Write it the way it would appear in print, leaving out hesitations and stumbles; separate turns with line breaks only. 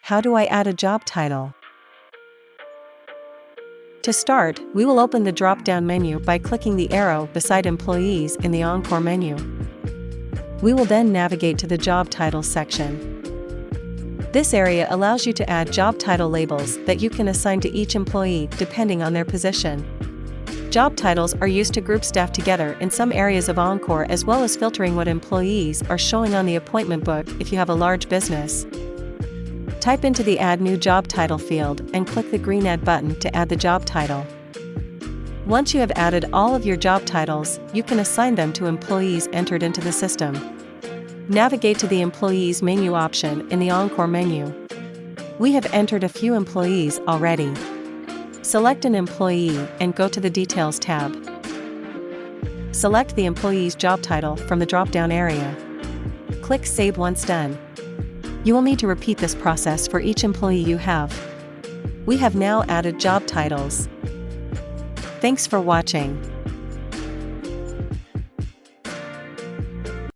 How do I add a job title? To start, we will open the drop-down menu by clicking the arrow beside Employees in the Encore menu. We will then navigate to the Job Titles section. This area allows you to add job title labels that you can assign to each employee depending on their position. Job titles are used to group staff together in some areas of Encore, as well as filtering what employees are showing on the appointment book if you have a large business. Type into the Add New Job Title field and click the green Add button to add the job title. Once you have added all of your job titles, you can assign them to employees entered into the system. Navigate to the Employees menu option in the Encore menu. We have entered a few employees already. Select an employee and go to the Details tab. Select the employee's job title from the drop-down area. Click Save once done. You will need to repeat this process for each employee you have. We have now added job titles. Thanks for watching.